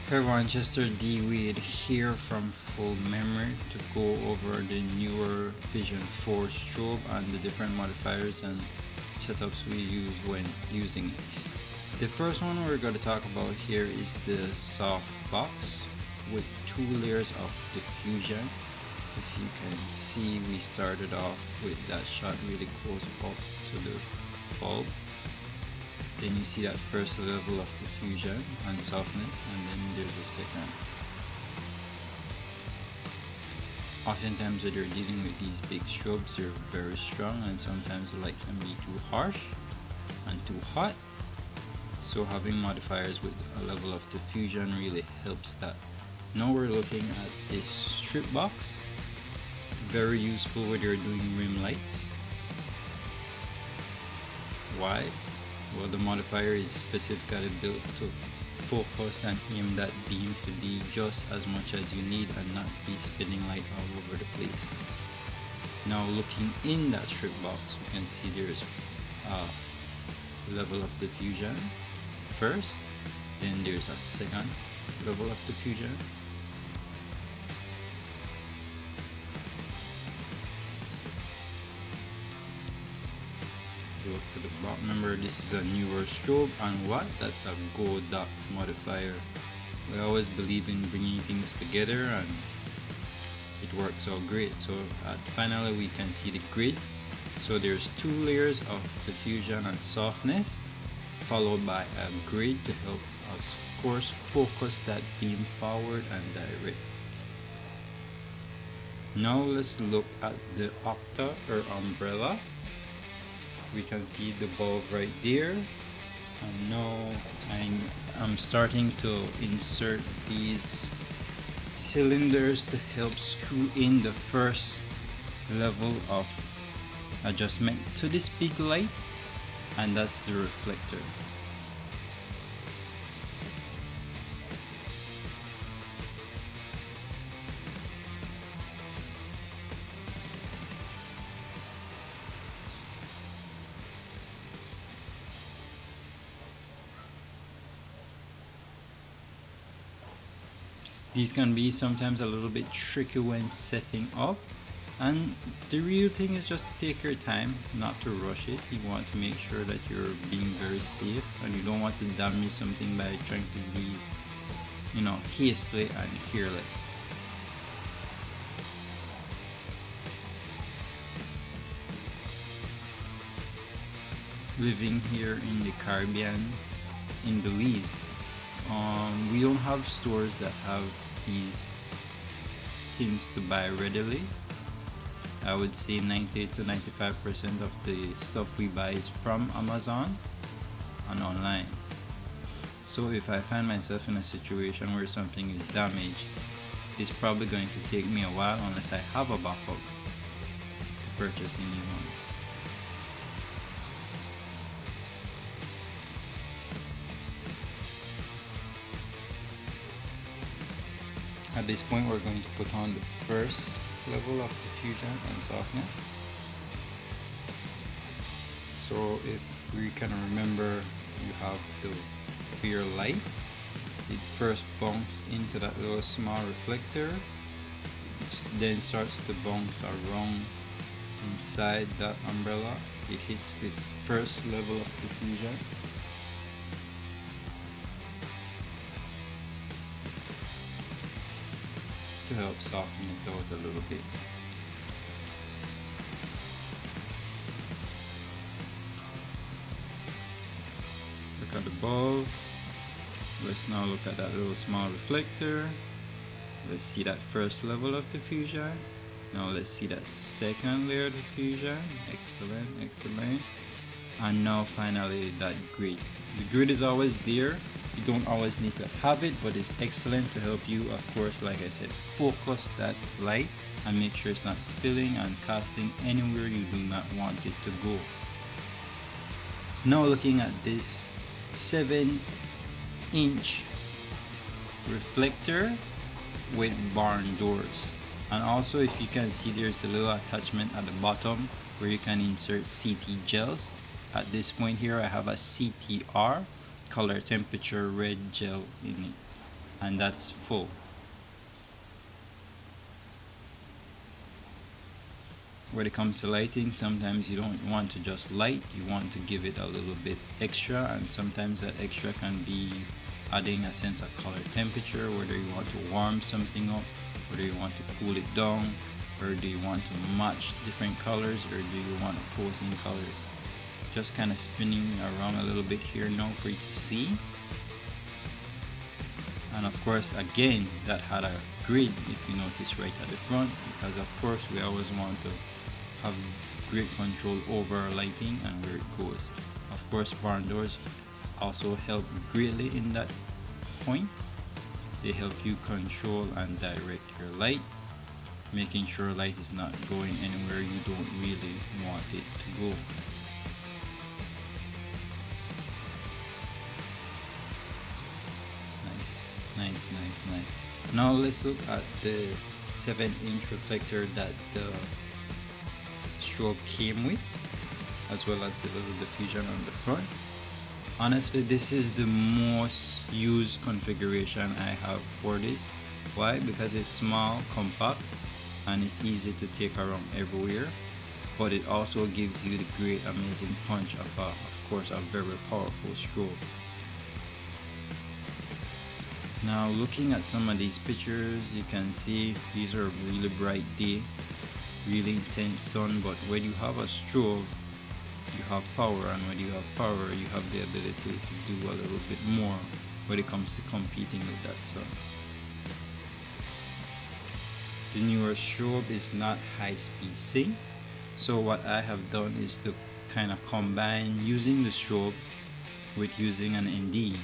Hey everyone, Chester D. Weed here from Full Memory to go over the newer Vision 4 strobe and the different modifiers and setups we use when using it. The first one we're going to talk about here is the soft box with two layers of diffusion. If you can see, we started off with that shot really close up to the bulb. Then you see that first level of diffusion and softness, and then there's a second. Oftentimes when you're dealing with these big strobes, they're very strong, and sometimes the light can be too harsh and too hot. So having modifiers with a level of diffusion really helps that. Now we're looking at this strip box. Very useful when you're doing rim lights. Why? Well, the modifier is specifically built to focus and aim that beam to be just as much as you need and not be spinning light all over the place. Now looking in that strip box, we can see there's a level of diffusion first, then there's a second level of diffusion. Look to the bottom. Remember, this is a Neewer strobe, and what? That's a Go Dots modifier. We always believe in bringing things together, and it works out great. So finally we can see the grid. So there's two layers of diffusion and softness, followed by a grid to help us, of course, focus that beam forward and direct. Now let's look at the octa or umbrella. We can see the bulb right there, and now I'm starting to insert these cylinders to help screw in the first level of adjustment to this big light, and that's the reflector. These can be sometimes a little bit tricky when setting up, and the real thing is just to take your time, not to rush it. You want to make sure that you're being very safe, and you don't want to damage something by trying to be, hastily and careless. Living here in the Caribbean, in Belize, we don't have stores that have these things to buy readily. I would say 90 to 95% of the stuff we buy is from Amazon and online. So if I find myself in a situation where something is damaged, it's probably going to take me a while unless I have a backup to purchase a new one. At this point, we're going to put on the first level of diffusion and softness. So if we can remember, you have the clear light. It first bounces into that little small reflector, then starts to bounce around inside that umbrella. It hits this first level of diffusion. To help soften it out a little bit. Look at the bulb. Let's now look at that little small reflector. Let's see that first level of diffusion. Now let's see that second layer of diffusion. Excellent, excellent. And now finally that grid. The grid is always there. You don't always need to have it, but it's excellent to help you, of course, like I said, focus that light and make sure it's not spilling and casting anywhere you do not want it to go. Now looking at this 7-inch reflector with barn doors, and also if you can see, there's a little attachment at the bottom where you can insert CT gels. At this point here I have a CTR color temperature red gel in it. and that's full. When it comes to lighting, sometimes you don't want to just light, you want to give it a little bit extra, and sometimes that extra can be adding a sense of color temperature, whether you want to warm something up, whether you want to cool it down, or do you want to match different colors, or do you want opposing colors. Just kind of spinning around a little bit here now for you to see. And of course, again, that had a grid, if you notice, right at the front, because of course we always want to have great control over our lighting and where it goes. Of course, barn doors also help greatly in that point. They help you control and direct your light, making sure light is not going anywhere you don't really want it to go. Nice. Now let's look at the 7-inch reflector that the strobe came with, as well as the little diffusion on the front. Honestly, this is the most used configuration I have for this. Why? Because it's small, compact, and it's easy to take around everywhere, but it also gives you the great amazing punch of course a very powerful strobe. Now looking at some of these pictures, you can see these are a really bright day, really intense sun, but when you have a strobe, you have power, and when you have power, you have the ability to do a little bit more when it comes to competing with that sun. The Neewer strobe is not high-speed sync, so what I have done is to kind of combine using the strobe with using an ND.